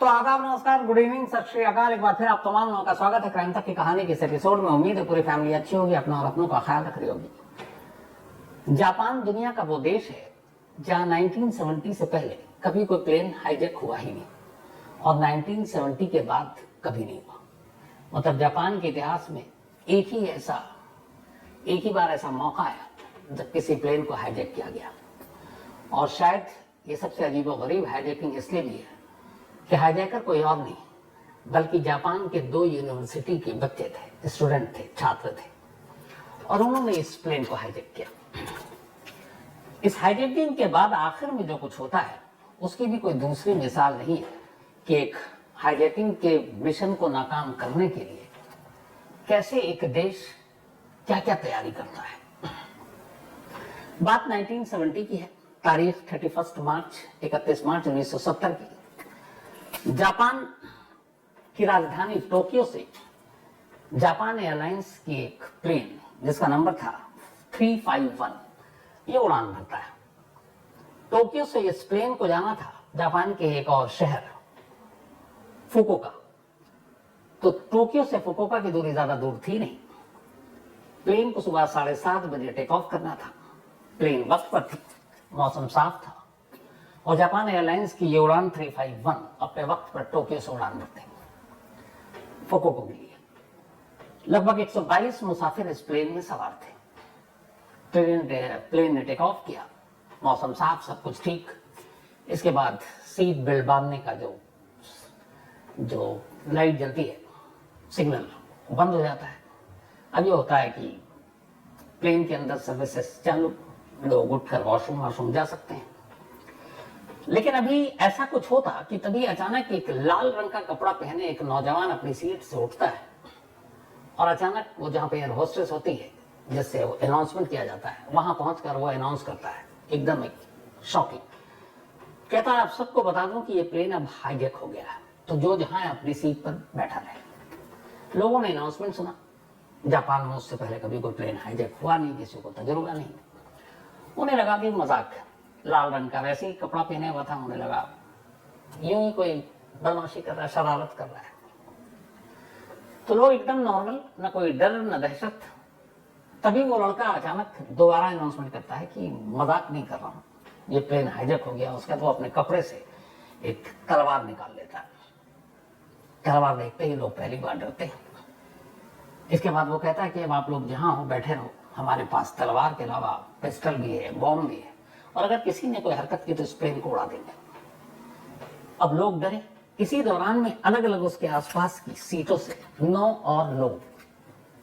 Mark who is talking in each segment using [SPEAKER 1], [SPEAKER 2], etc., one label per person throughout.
[SPEAKER 1] तो आदाब, नमस्कार, गुड इवनिंग, सत श्री अकाल। एक बार फिर आप तमाम लोगों का स्वागत है क्राइम तक की कहानी के इस एपिसोड में। उम्मीद है पूरी फैमिली अच्छी होगी, अपना और अपनों का ख्याल रख रही होगी। जापान दुनिया का वो देश है जहां 1970 से पहले कभी कोई प्लेन हाईजैक हुआ ही नहीं और 1970 के बाद कभी नहीं हुआ। मतलब जापान के इतिहास में एक ही बार ऐसा मौका आया जब किसी प्लेन को हाईजैक किया गया। और शायद ये सबसे अजीबोगरीब हाईजैकिंग इसलिए भी है कि हाईजैकर कोई और नहीं बल्कि जापान के 2 यूनिवर्सिटी के बच्चे थे, स्टूडेंट थे, छात्र थे, और उन्होंने इस प्लेन को हाईजैक किया। इस हाईजैकिंग के बाद आखिर में जो कुछ होता है उसकी भी कोई दूसरी मिसाल नहीं है कि एक हाईजैकिंग के मिशन को नाकाम करने के लिए कैसे एक देश क्या क्या तैयारी करता है। बात 1970 की है, तारीख 31 मार्च 1970 की। जापान की राजधानी टोक्यो से जापान एयरलाइंस की एक प्लेन जिसका नंबर था 351 ये उड़ान भरता है। टोक्यो से इस प्लेन को जाना था जापान के एक और शहर फुकुओका। तो टोक्यो से फुकुओका की दूरी ज्यादा दूर थी नहीं। प्लेन को सुबह 7:30 बजे टेक ऑफ करना था। प्लेन वक्त पर थी, मौसम साफ था और जापान एयरलाइंस की ये उड़ान 351 अपने वक्त पर टोक्यो से उड़ान भरते फुकुओका के लिए। लगभग 122 मुसाफिर इस प्लेन में सवार थे। प्लेन ने टेक ऑफ किया, मौसम साफ, सब कुछ ठीक। इसके बाद सीट बेल्ट बांधने का जो लाइट जलती है, सिग्नल, बंद हो जाता है। अब ये होता है कि प्लेन के अंदर सर्विसेज चालू, लोग उठकर वॉशरूम जा सकते हैं। लेकिन अभी ऐसा कुछ होता कि तभी अचानक एक लाल रंग का कपड़ा पहने एक नौजवान अपनी सीट से उठता है और अचानक वो जहां पे एयर होस्टेस होती है जिससे अनाउंसमेंट किया जाता है वहां पहुंचकर वो अनाउंस करता है, एकदम एक शॉकिंग। कहता है आप सबको बता दूं कि ये प्लेन अब हाईजैक हो गया है, तो जो जहां अपनी सीट पर बैठा रहे। लोगों ने अनाउंसमेंट सुना। जापान में उससे पहले कभी कोई प्लेन हाईजैक हुआ नहीं, किसी को तजुर्बा नहीं। उन्हें लगा कि मजाक है, लाल रंग का वैसे ही कपड़ा पहने हुआ था, उन्हें लगा यूं ही कोई बदमाशी कर रहा है, शरारत कर रहा है। तो लोग एकदम नॉर्मल, न कोई डर न दहशत। तभी वो लड़का अचानक दोबारा अनाउंसमेंट करता है कि मजाक नहीं कर रहा हूं, ये प्लेन हाईजैक हो गया। उसका तो अपने कपड़े से एक तलवार निकाल लेता है। तलवार देखते ही लोग पहली बार डरते हैं। इसके बाद वो कहता है कि अब आप लोग जहां हो बैठे रहो, हमारे पास तलवार के अलावा पिस्टल भी है, बॉम्ब भी है, और अगर किसी ने कोई हरकत की तो इस प्लेन को उड़ा देंगे। अब लोग डरे। इसी दौरान में अलग अलग उसके आसपास की सीटों से 9 और लोग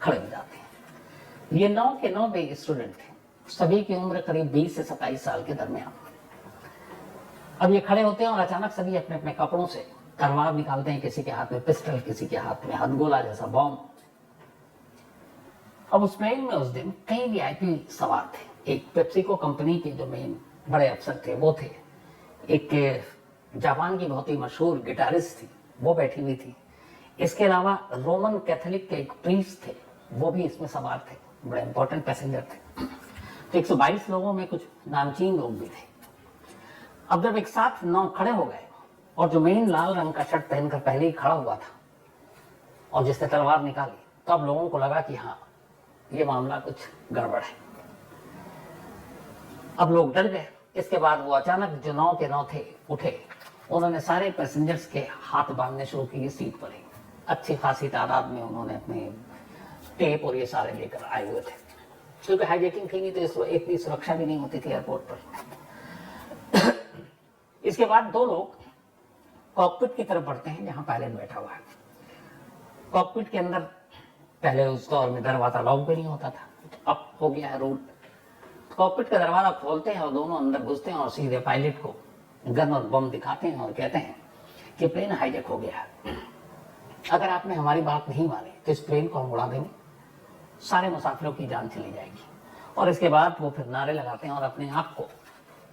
[SPEAKER 1] खड़े हो जाते हैं। ये 9 के 9 भी स्टूडेंट थे, सभी की उम्र करीब 20 से 27 साल के दरमियान। अब ये खड़े होते हैं और अचानक सभी अपने अपने कपड़ों से तलवार निकालते हैं, किसी के हाथ में पिस्टल, किसी के हाथ में हथगोला जैसा बॉम्ब। अब उस प्लेन में उस दिन कई वीआईपी सवार थे। एक पेप्सिको कंपनी के जो मेन बड़े अफसर थे वो थे, एक जापान की बहुत ही मशहूर गिटारिस्ट थी वो बैठी हुई थी। इसके अलावा रोमन कैथोलिक के एक प्रीस्ट थे, वो भी इसमें सवार थे, बड़े इंपॉर्टेंट पैसेंजर थे। तो 122 लोगों में कुछ नामचीन लोग भी थे। अब जब एक साथ 9 खड़े हो गए और जो मेन लाल रंग का शर्ट पहनकर पहले ही खड़ा हुआ था और जिसने तलवार निकाली, तो अब लोगों को लगा कि हाँ, ये मामला कुछ गड़बड़ है। अब लोग डर गए। इसके बाद वो अचानक जो 9 के 9 थे उठे, उन्होंने सारे पैसेंजर्स के हाथ बांधने शुरू किए सीट पर ही। अच्छी खासी तादाद में उन्होंने अपने टेप और ये सारे लेकर आए हुए थे, क्योंकि हाईजैकिंग थी नहीं तो एक भी सुरक्षा भी नहीं होती थी एयरपोर्ट पर। इसके बाद 2 लोग कॉकपिट की तरफ बढ़ते हैं जहां पायलट बैठा हुआ है। कॉकपिट के अंदर पहले उस दौर में दरवाजा लॉक भी नहीं होता था, तो अब हो गया है रूल। कॉकपिट का दरवाजा खोलते हैं और दोनों अंदर घुसते हैं और सीधे पायलट को गन और बम दिखाते हैं और कहते हैं कि प्लेन हाईजैक हो गया है, अगर आपने हमारी बात नहीं मानी तो इस प्लेन को हम उड़ा देंगे, सारे मुसाफिरों की जान चली जाएगी। और इसके बाद वो फिर नारे लगाते हैं और अपने आप को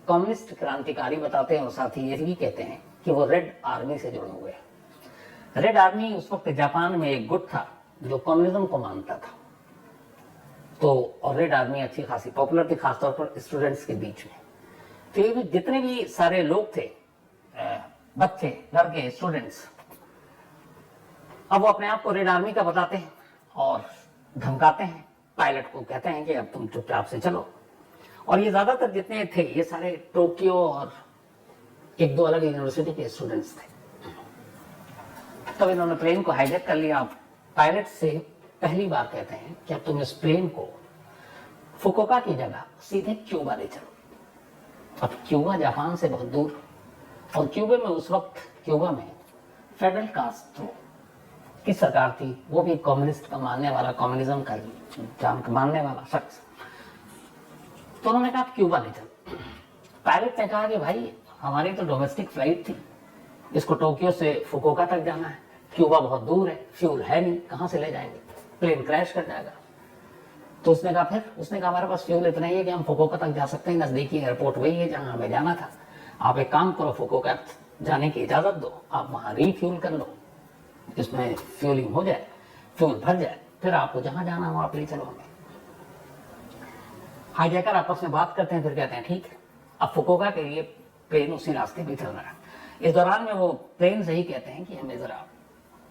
[SPEAKER 1] कम्युनिस्ट क्रांतिकारी बताते हैं और साथ ही ये भी कहते हैं कि वो रेड आर्मी से जुड़े हुए हैं। रेड आर्मी उस वक्त जापान में एक गुट था जो कम्युनिज्म को मानता था। तो और रेड आर्मी अच्छी खासी पॉपुलर थी, खासतौर पर स्टूडेंट्स के बीच में। तो ये जितने भी सारे लोग थे बच्चे, लड़के, स्टूडेंट्स, अब वो अपने आप को रेड आर्मी का बताते हैं और धमकाते हैं। पायलट को कहते हैं कि अब तुम चुपचाप से चलो। और ये ज्यादातर जितने थे ये सारे टोक्यो और एक दो अलग यूनिवर्सिटी के स्टूडेंट्स थे। तब इन्होंने प्लेन को हाईजैक कर लिया। पायलट से पहली बार कहते हैं कि अब तुम इस प्लेन को फुकुओका की जगह सीधे क्यूबा ले चलो। अब क्यूबा जापान से बहुत दूर, और क्यूबा में उस वक्त फेडरल कास्ट्रो की सरकार थी, वो भी कम्युनिस्ट का मानने वाला, कम्युनिज्म का मानने वाला शख्स। तो उन्होंने कहा क्यूबा ले चलो। पायलट ने कहा कि भाई हमारी तो डोमेस्टिक फ्लाइट थी, इसको टोक्यो से फुकुओका तक जाना है, क्यूबा बहुत दूर है, फ्यूल है नहीं, कहां से ले जाएंगे, प्लेन क्रैश कर जाएगा। तो उसने कहा हमारे पास फ्यूल इतना ही है कि हम फुकुओका तक जा सकते हैं, नजदीकी एयरपोर्ट वही है जहां हमें जाना था। आप एक काम करो, फुकुओका जाने की इजाजत दो, आप वहां रीफ्यूल कर लो, जिसमें फ्यूलिंग हो जाए, फ्यूल भर जाए, फिर आपको जहां जाना हो आप ले चलो हमें। हाईजैकर आपस में बात करते हैं, फिर कहते हैं ठीक है। अब फुकुओका के लिए प्लेन उसी रास्ते पे चल रहा है। इस दौरान में वो प्लेन से ही कहते हैं कि हमें जरा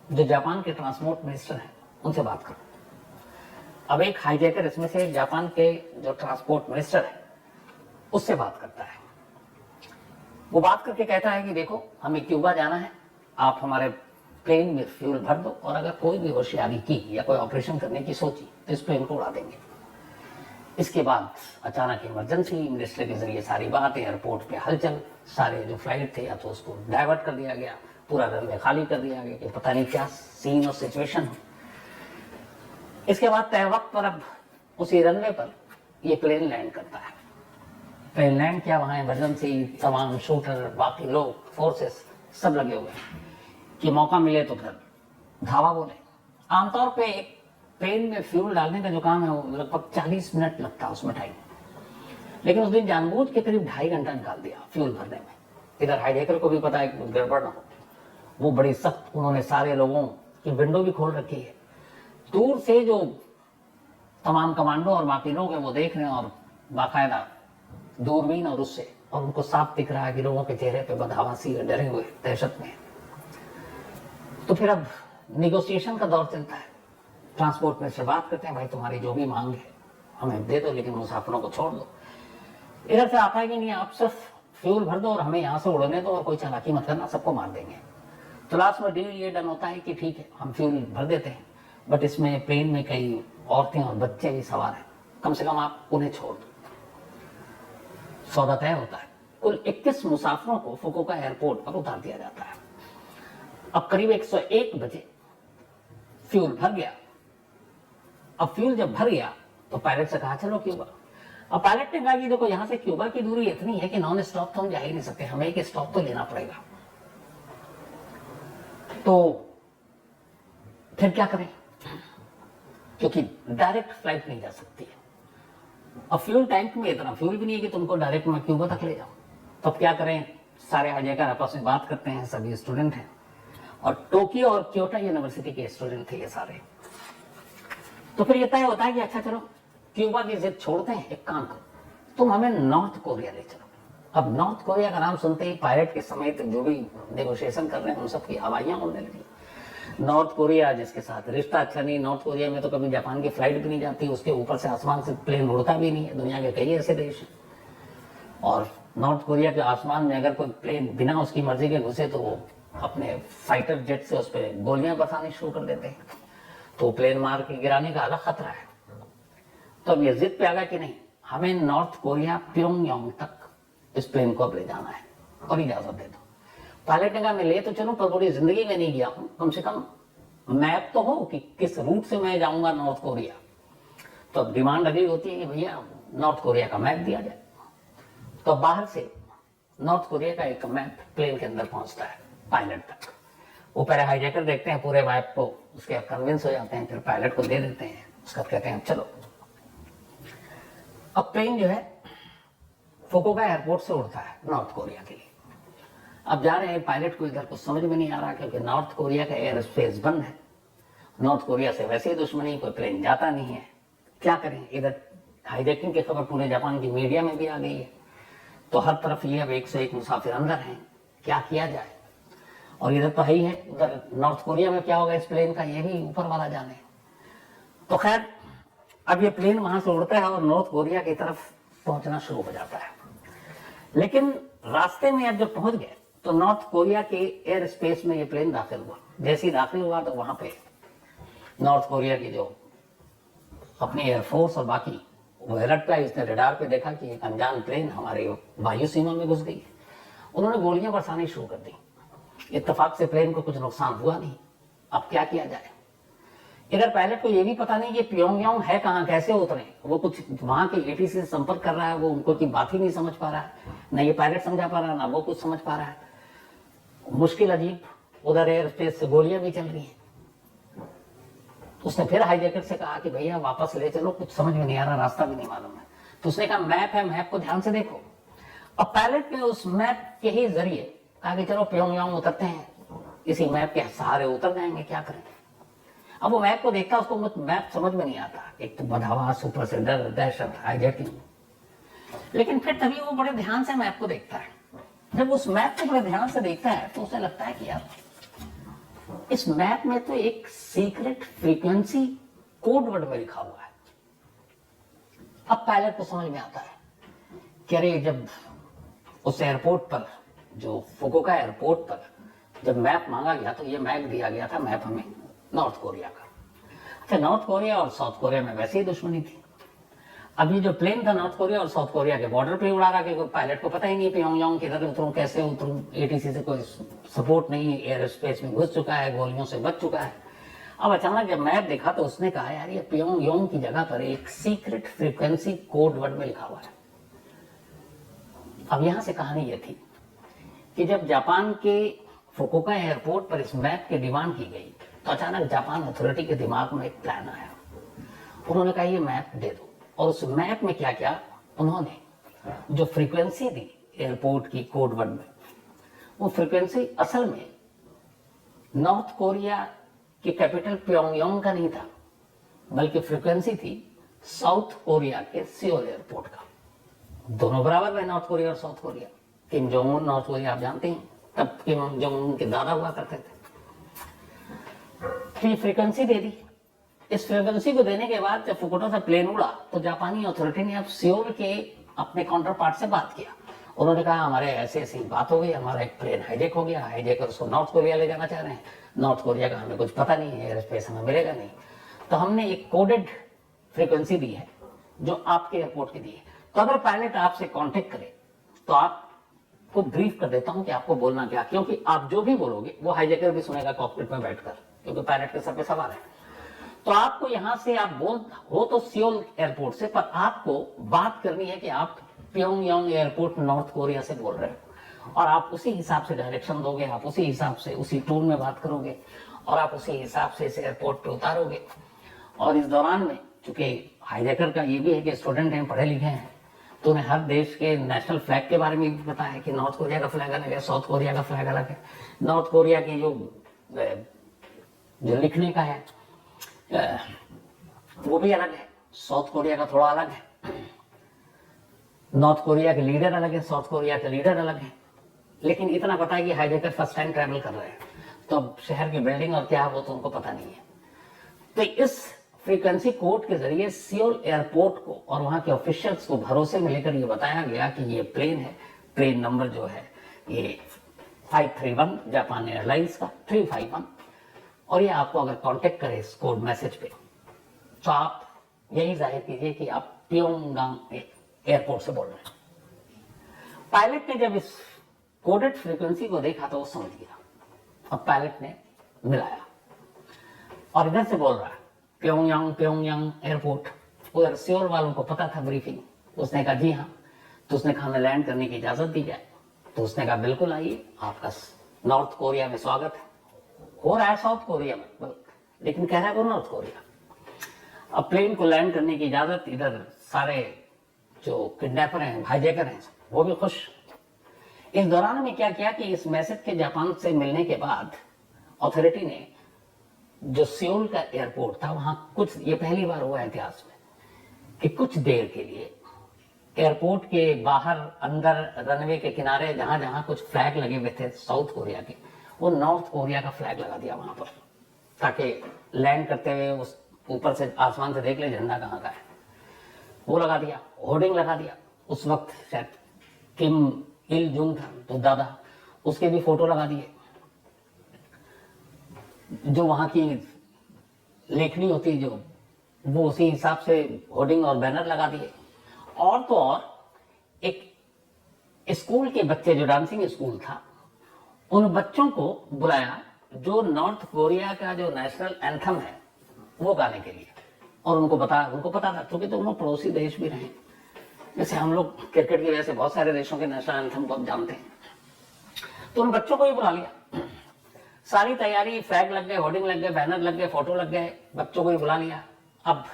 [SPEAKER 1] जो जापान के ट्रांसपोर्ट मिनिस्टर हैं उनसे बात करो। अब एक हाईजैकर इसमें से जापान के जो ट्रांसपोर्ट मिनिस्टर है उससे बात करता है। वो बात करके कहता है कि देखो हमें क्यूबा जाना है, आप हमारे प्लेन में फ्यूल भर दो, और अगर कोई भी होशियारी की या कोई ऑपरेशन करने की सोची तो इस प्लेन को उड़ा देंगे। इसके बाद अचानक इमरजेंसी मिनिस्टर के जरिए सारी बात, एयरपोर्ट पे हलचल, सारे जो फ्लाइट थे या तो उसको डाइवर्ट कर दिया गया, पूरा रनवे खाली कर दिया गया कि पता नहीं क्या सीन और सिचुएशन हो। इसके बाद तय वक्त पर अब उसी रनवे पर ये प्लेन लैंड करता है। प्लेन लैंड किया, वहां इमरजेंसी तमाम शूटर, बाकी लोग, फोर्सेस सब लगे हुए हैं कि मौका मिले तो फिर धावा बोले। आमतौर पे एक प्लेन में फ्यूल डालने का जो काम है वो लगभग 40 मिनट लगता है उसमें टाइम, लेकिन उस दिन जानबूझ के करीब 2.5 घंटा निकाल दिया फ्यूल भरने में। इधर हाईजैकर को भी पता है कि गड़बड़ ना हो, वो बड़ी सख्त, उन्होंने सारे लोगों की विंडो भी खोल रखी है। दूर से जो तमाम कमांडो और बाकी लोग हैं वो देख रहे हैं, और बाकायदा दूरबीन और उससे, और उनको साफ दिख रहा है कि लोगों के चेहरे पे बदहवासी है, डरे हुए, दहशत में। तो फिर अब निगोशिएशन का दौर चलता है। ट्रांसपोर्ट में से बात करते हैं, भाई तुम्हारी जो भी मांग है हमें दे दो, लेकिन मुसाफिरों को छोड़ दो। इधर से आता है कि नहीं, आप सिर्फ फ्यूल भर दो और हमें यहाँ से उड़ने दो, और कोई चालाकी मत करना, सबको मार देंगे। तो लास्ट में डील ये डन होता है कि ठीक है हम फ्यूल भर देते हैं, बट इसमें प्लेन में कई औरतें और बच्चे भी सवार हैं, कम से कम आप उन्हें छोड़ दो। सौदा तय होता है। कुल 21 मुसाफिरों को फुकुओका एयरपोर्ट पर उतार दिया जाता है। अब करीब 101 बजे फ्यूल भर गया। अब फ्यूल जब भर गया तो पायलट से कहा चलो क्यूबा। अब पायलट ने कहा कि देखो यहाँ से क्यूबा की दूरी इतनी है कि नॉन स्टॉप तो हम जा ही नहीं सकते, हमें एक स्टॉप तो लेना पड़ेगा। तो फिर क्या करें, क्योंकि डायरेक्ट फ्लाइट नहीं जा सकती है। अब फ्यूल टैंक में इतना फ्यूल भी नहीं है कि तुमको डायरेक्ट मैं क्यूबा तक ले जाऊं। तो अब क्या करें, सारे हाईजैकर आपस में बात करते हैं, सभी स्टूडेंट हैं, और टोक्यो और क्योटो यूनिवर्सिटी के स्टूडेंट थे ये सारे। तो फिर ये तय होता है कि अच्छा चलो क्यूबा की जिद छोड़ते हैं, एक काम करो तुम हमें नॉर्थ कोरिया ले चलो। अब नॉर्थ कोरिया का नाम सुनते ही पायलट के समेत जो भी नेगोशिएशन कर रहे हैं उन सबकी हवाइयां उड़ने लगी। नॉर्थ कोरिया जिसके साथ रिश्ता अच्छा नहीं, नॉर्थ कोरिया में तो कभी जापान की फ्लाइट भी नहीं जाती, उसके ऊपर से आसमान से प्लेन उड़ता भी नहीं है, दुनिया के कई ऐसे देश हैं। और नॉर्थ कोरिया के आसमान में अगर कोई प्लेन बिना उसकी मर्जी के घुसे तो वो अपने फाइटर जेट से उस पर गोलियां बरसानी शुरू कर देते हैं, तो प्लेन मार के गिराने का अलग खतरा है। तो अब ये जिद पे आ गया कि नहीं, हमें नॉर्थ कोरिया प्योंगयांग तक इस प्लेन को अब ले जाना है और इजाजत दे दो। पायलट ने कहा मैं ले तो चलूं, पर पूरी जिंदगी में नहीं गया हूं, कम से कम मैप तो हो कि किस रूट से मैं जाऊंगा नॉर्थ कोरिया। तो अब डिमांड अभी होती है कि भैया नॉर्थ कोरिया का मैप दिया जाए। तो बाहर से नॉर्थ कोरिया का एक मैप प्लेन के अंदर पहुंचता है पायलट तक। वो पहले हाईजैकर देखते हैं पूरे मैप को, उसके कन्विंस हो जाते हैं, फिर पायलट को दे देते हैं। उसका कहते हैं चलो। अब प्लेन जो है फुकुओका एयरपोर्ट से उड़ता है नॉर्थ कोरिया के लिए। अब जा रहे हैं, पायलट को इधर कुछ समझ में नहीं आ रहा, क्योंकि नॉर्थ कोरिया का एयर स्पेस बंद है, नॉर्थ कोरिया से वैसे ही दुश्मनी, कोई प्लेन जाता नहीं है, क्या करें। इधर हाईजैकिंग की खबर पूरे जापान की मीडिया में भी आ गई है, तो हर तरफ ये अब 101 मुसाफिर अंदर हैं, क्या किया जाए। और इधर तो है ही है, उधर नॉर्थ कोरिया में क्या होगा इस प्लेन का ये भी ऊपर वाला जाने। तो खैर अब ये प्लेन वहां से उड़ता है और नॉर्थ कोरिया की तरफ पहुंचना शुरू हो जाता है। लेकिन रास्ते में अब जब पहुंच गए तो नॉर्थ कोरिया के एयर स्पेस में ये प्लेन दाखिल हुआ। जैसे ही दाखिल हुआ तो वहां पे नॉर्थ कोरिया की जो अपनी एयरफोर्स और बाकी वो अलर्ट पे, इसने रडार पे देखा कि एक अनजान प्लेन हमारे वायु सीमा में घुस गई। उन्होंने गोलियां बरसानी शुरू कर दी। इत्तेफाक से प्लेन को कुछ नुकसान हुआ नहीं। अब क्या किया जाए? इधर पायलट को ये भी पता नहीं कि प्योंगयांग है कहाँ, कैसे उतरे। वो कुछ वहां के एटीसी से संपर्क कर रहा है, वो उनको की बात ही नहीं समझ पा रहा है, ना ये पायलट समझा पा रहा है, ना वो कुछ समझ पा रहा है। मुश्किल अजीब। उधर एयर स्पेस से गोलियां भी चल रही हैं। उसने फिर हाईजैकर से कहा कि भैया वापस ले चलो, कुछ समझ में नहीं आ रहा, रास्ता भी नहीं मालूम है। तो उसने कहा मैप है, मैप को ध्यान से देखो। अब पायलट ने उस मैप के ही जरिए कहा कि चलो प्योंगयांग उतरते हैं, इसी मैप के सहारे उतर जाएंगे, क्या करें। अब वो मैप को देखता, उसको मैप समझ में नहीं आता। एक तो बदहवास, ऊपर से डर, दहशत, हाईजैकिंग। लेकिन फिर तभी वो बड़े ध्यान से मैप को देखता है। जब उस मैप को बड़े ध्यान से देखता है तो उसे लगता है कि यार इस मैप में तो एक सीक्रेट फ्रीक्वेंसी कोड वर्ड में लिखा हुआ है। अब पायलट को समझ में आता है कि अरे जब उस एयरपोर्ट पर, जो फुकुओका एयरपोर्ट पर जब मैप मांगा गया तो ये मैप दिया गया था, मैप हमें नॉर्थ कोरिया का। अच्छा, नॉर्थ कोरिया और साउथ कोरिया में वैसे ही दुश्मनी थी। अब ये जो प्लेन था नॉर्थ कोरिया और साउथ कोरिया के बॉर्डर पे उड़ा रहा, कि पायलट को पता ही नहीं प्योंगयांग किधर उतरूं, कैसे उतरूं, एटीसी से कोई सपोर्ट नहीं, एयर स्पेस में घुस चुका है, गोलियों से बच चुका है। अब अचानक जब मैप देखा तो उसने कहा यार ये प्योंगयांग की जगह पर एक सीक्रेट फ्रीक्वेंसी कोड वर्ड में लिखा हुआ है। अब यहां से कहानी ये थी कि जब जापान के फुकुओका एयरपोर्ट पर इस मैप की डिमांड की गई तो अचानक जापान अथॉरिटी के दिमाग में एक प्लान आया। उन्होंने कहा ये मैप दे दो। और उस मैप में क्या क्या उन्होंने जो फ्रीक्वेंसी दी एयरपोर्ट की कोड वर्ड में, वो फ्रीक्वेंसी असल में नॉर्थ कोरिया की कैपिटल प्योंगयांग का नहीं था, बल्कि फ्रीक्वेंसी थी साउथ कोरिया के सियोल एयरपोर्ट का। दोनों बराबर है, नॉर्थ कोरिया और south Korea. Kim Jong Un north Korea आप जानते हैं, तब किम जोंग उन के दादा हुआ करते थे। तो ये फ्रीक्वेंसी दे दी। इस फ्रीक्वेंसी को देने के बाद जब फुकुओका से प्लेन उड़ा तो जापानी अथॉरिटी ने अब सियोल के अपने काउंटर पार्ट से बात किया। उन्होंने कहा हमारे ऐसी ऐसी बात हो गई, हमारा एक प्लेन हाईजैक हो गया, हाईजैकर उसको नॉर्थ कोरिया ले जाना चाह रहे हैं, नॉर्थ कोरिया का हमें कुछ पता नहीं है, एयर स्पेस हमें मिलेगा नहीं। तो हमने एक कोडेड फ्रीक्वेंसी दी है जो आपके एयरपोर्ट की दी है। तो अगर पायलट आपसे कॉन्टेक्ट करे तो आपको ब्रीफ कर देता हूं कि आपको बोलना क्या, क्योंकि आप जो भी बोलोगे वो हाईजैकर भी सुनेगा कॉकपिट में बैठकर, क्योंकि पायलट के सर पे सवार है। तो आपको यहां से आप बोल हो तो सियोल एयरपोर्ट से, पर आपको बात करनी है कि आप प्योंगयांग एयरपोर्ट नॉर्थ कोरिया से बोल रहे हो, और आप उसी हिसाब से डायरेक्शन दोगे, आप उसी हिसाब से उसी टोन में बात करोगे, और आप उसी हिसाब से इस एयरपोर्ट पे उतारोगे। और इस दौरान में चूंकि हाईजैकर का ये भी है कि स्टूडेंट हैं, पढ़े लिखे हैं, तो उन्हें हर देश के नेशनल फ्लैग के बारे में भी पता है कि नॉर्थ कोरिया का फ्लैग अलग है, साउथ कोरिया का फ्लैग अलग है। नॉर्थ कोरिया की जो लिखने का है वो भी अलग है, साउथ कोरिया का थोड़ा अलग है। नॉर्थ कोरिया के लीडर अलग है, साउथ कोरिया के लीडर अलग है। लेकिन इतना पता है कि हाईजैकर फर्स्ट टाइम ट्रैवल कर रहे हैं, तो शहर की बिल्डिंग और क्या है वो तो उनको पता नहीं है। तो इस फ्रीक्वेंसी कोड के जरिए सियोल एयरपोर्ट को और वहां के ऑफिशियल्स को भरोसे में लेकर ये बताया गया कि ये प्लेन है, प्लेन नंबर जो है ये 531 जापान एयरलाइंस का 351, और ये आपको अगर कांटेक्ट करे इस कोड मैसेज पे तो आप यही जाहिर कीजिए कि आप प्योंगयांग एयरपोर्ट से बोल रहे हैं। पायलट ने जब इस कोडेड फ्रीक्वेंसी को देखा तो वो समझ गया। अब पायलट ने मिलाया और इधर से बोल रहा है प्योंगयांग एयरपोर्ट। उधर सियोल वालों को पता था ब्रीफिंग, उसने कहा जी हाँ। तो उसने कहा हमें लैंड करने की इजाजत दी जाए। तो उसने कहा बिल्कुल आइए, आपका नॉर्थ कोरिया में स्वागत है। हो रहा है साउथ कोरिया में, लेकिन कह रहा है वो नॉर्थ कोरिया। अब प्लेन को लैंड करने की इजाजत, इधर सारे जो किडनैपर हैं, हाईजैकर हैं, वो भी खुश। इस दौरान में क्या किया कि इस मैसेज के जापान से मिलने के बाद अथॉरिटी ने जो सियोल का एयरपोर्ट था वहां कुछ, ये पहली बार हुआ इतिहास में कि कुछ देर के लिए एयरपोर्ट के बाहर अंदर रनवे के किनारे जहां जहां कुछ फ्लैग लगे हुए थे साउथ कोरिया के, वो नॉर्थ कोरिया का फ्लैग लगा दिया वहां पर, ताकि लैंड करते हुए उस ऊपर से आसमान से देख ले झंडा कहाँ का है। वो लगा दिया, होर्डिंग लगा दिया। उस वक्त शायद किम इल जुंग था तो दादा, उसके भी फोटो लगा दिए। जो वहां की लेखनी होती जो, वो उसी हिसाब से होर्डिंग और बैनर लगा दिए। और तो और एक स्कूल के बच्चे, जो डांसिंग स्कूल था, उन बच्चों को बुलाया जो नॉर्थ कोरिया का जो नेशनल एंथम है वो गाने के लिए। और उनको पता था, क्योंकि तो उन्होंने पड़ोसी देश भी रहे। जैसे हम लोग क्रिकेट की वजह से बहुत सारे देशों के नेशनल एंथम को जानते हैं, तो उन बच्चों को ही बुला लिया। सारी तैयारी, फ्लैग लग गए, होर्डिंग लग गए, बैनर लग गए, फोटो लग गए, बच्चों को ही बुला लिया। अब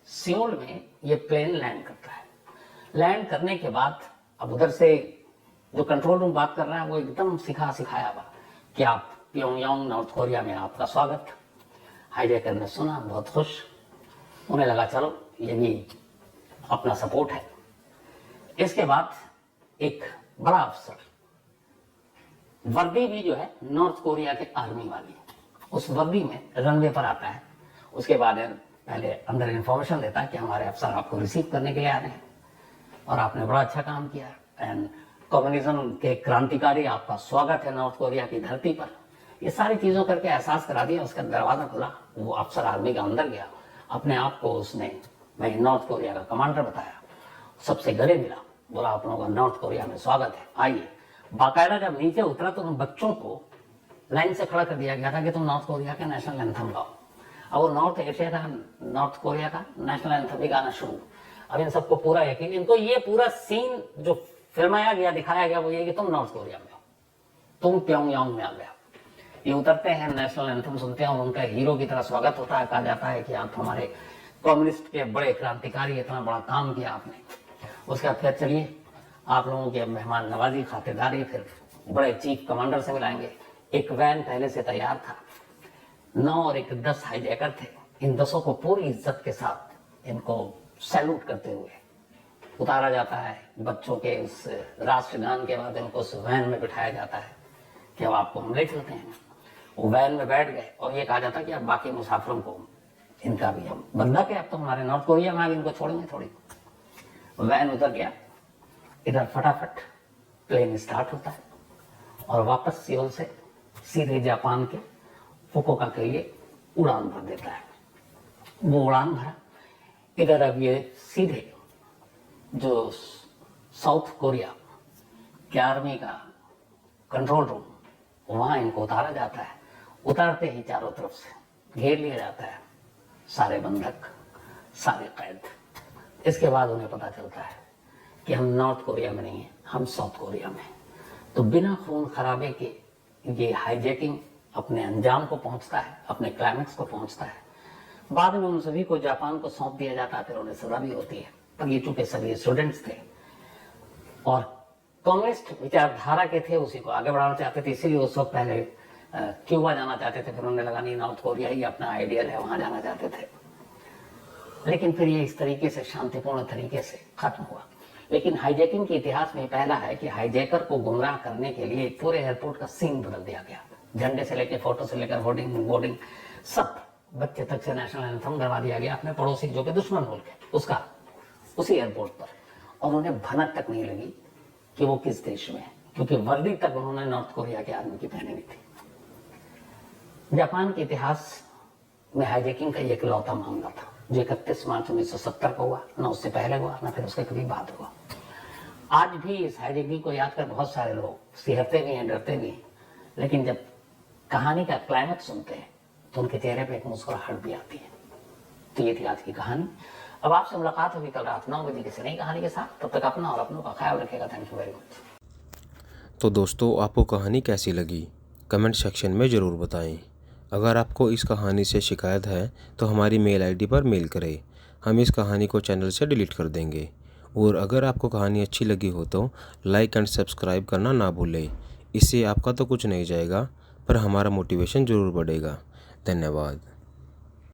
[SPEAKER 1] सियोल में ये प्लेन लैंड करता है। लैंड करने के बाद अब उधर से जो कंट्रोल रूम बात कर रहा है वो एकदम सिखाया हुआ कि आप प्योंगयांग नॉर्थ कोरिया में आपका स्वागत। हाईजैकर ने सुना, बहुत खुश, उन्हें लगा चलो ये भी अपना सपोर्ट है। इसके बाद एक बड़ा अफसर, वर्दी भी जो है नॉर्थ कोरिया के आर्मी वाली, उस वर्दी में रनवे पर आता है। उसके बाद पहले अंदर इंफॉर्मेशन देता है कि हमारे अफसर आपको रिसीव करने के लिए आ रहे हैं और आपने बड़ा अच्छा काम किया एंड कम्युनिज्म के क्रांतिकारी, आपका स्वागत है नॉर्थ कोरिया की धरती पर। ये सारी चीजों करके एहसास करा दिया। उसका दरवाजा खुला, वो अफसर आर्मी का अंदर गया, अपने आप को उसने मैं नॉर्थ कोरिया का कमांडर बताया, सबसे गले मिला, बोला आप लोगों का नॉर्थ कोरिया में स्वागत है, आइए। बाकायदा जब नीचे उतरा तो उन बच्चों को लाइन से खड़ा कर दिया गया था कि तुम नॉर्थ कोरिया के नेशनल एंथम गाओ। अब वो नॉर्थ एशिया का, नॉर्थ कोरिया का नेशनल एंथम भी गाना शुरू। अब इन सबको पूरा यकीन, इनको ये पूरा सीन जो फिल्माया गया, दिखाया गया, वो ये कि तुम नॉर्थ कोरिया में हो, तुम प्योंगयांग में आ गया। ये उतरते हैं, नेशनल एंथम सुनते हैं और उनका हीरो की तरह स्वागत होता है। कहा जाता है कि आप हमारे कम्युनिस्ट के बड़े क्रांतिकारी, इतना बड़ा काम किया आपने। उसके बाद फिर चलिए आप लोगों के मेहमान नवाजी, खातिरदारी, फिर बड़े चीफ कमांडर से मिलाएंगे। एक वैन पहले से तैयार था, 9 और 1 10 हाईजैकर थे। इन 10 को पूरी इज्जत के साथ इनको सैल्यूट करते हुए उतारा जाता है। बच्चों के उस राष्ट्रगान के बाद इनको उस वैन में बिठाया जाता है कि अब आपको हम ले चलते हैं। वो वैन में बैठ गए और ये कहा जाता है कि अब बाकी मुसाफिरों को इनका भी हम बंदा के, अब तो हमारे नॉर्थ कोरिया में आगे इनको छोड़ेंगे थोड़ी। वैन उतर गया, इधर फटाफट प्लेन स्टार्ट होता है और वापस सियोल से सीधे जापान के फुकुओका के लिए उड़ान भर देता है। वो उड़ान भरा, इधर अब ये सीधे जो साउथ कोरिया के आर्मी का कंट्रोल रूम, वहां इनको उतारा जाता है। उतारते ही चारों तरफ से घेर लिया जाता है, सारे बंधक, सारे कैद। इसके बाद उन्हें पता चलता है कि हम नॉर्थ कोरिया में नहीं है, हम साउथ कोरिया में। तो बिना खून खराबे के ये हाईजैकिंग अपने अंजाम को पहुंचता है, अपने क्लाइमेक्स को पहुंचता है। बाद में उन सभी को जापान को सौंप दिया जाता है, फिर उन्हें सजा भी होती है। पर ये चूंकि सभी स्टूडेंट्स थे और कम्युनिस्ट विचारधारा के थे, उसी को आगे बढ़ाना चाहते थे, इसीलिए उस वक्त पहले क्यूबा जाना चाहते थे, फिर उन्हें लगा नहीं नॉर्थ कोरिया ही अपना आइडियल है, वहां जाना चाहते थे। लेकिन फिर ये इस तरीके से शांतिपूर्ण तरीके से खत्म हुआ। लेकिन हाईजैकिंग के इतिहास में पहला है कि हाईजैकर को गुमराह करने के लिए पूरे एयरपोर्ट का सीन बदल दिया गया। झंडे से लेकर, फोटो से लेकर, होर्डिंग, बोर्डिंग, सब बच्चे तक से नेशनल एंथम करवा दिया गया अपने पड़ोसी जो कि दुश्मन मुल्क है उसका, उसी एयरपोर्ट पर। और उन्हें भनक तक नहीं लगी कि वो किस देश में है, क्योंकि वर्दी तक उन्होंने नॉर्थ कोरिया के आर्मी की पहनी हुई थी। जापान के इतिहास में हाईजैकिंग का ये इकलौता मामला था जो 31 मार्च 1970 को हुआ, ना उससे पहले हुआ ना फिर उसके कभी बाद हुआ। आज भी इस हाईजैकिंग को याद कर बहुत सारे लोग सिहरते भी हैं, डरते भी हैं, लेकिन जब कहानी का क्लाइमेक्स सुनते हैं तो उनके चेहरे पे एक मुस्कुराहट भी आती है। तो ये थी आज की कहानी। अब आपसे मुलाकात होगी कल रात 9 बजे किसी नई कहानी के साथ। तब तक अपना और अपनों का ख्याल रखिएगा। Thank you very much.
[SPEAKER 2] तो दोस्तों, आपको कहानी कैसी लगी कमेंट सेक्शन में ज़रूर बताएं। अगर आपको इस कहानी से शिकायत है तो हमारी मेल आईडी पर मेल करें, हम इस कहानी को चैनल से डिलीट कर देंगे। और अगर आपको कहानी अच्छी लगी हो तो लाइक एंड सब्सक्राइब करना ना भूलें। इससे आपका तो कुछ नहीं जाएगा पर हमारा मोटिवेशन ज़रूर बढ़ेगा। धन्यवाद।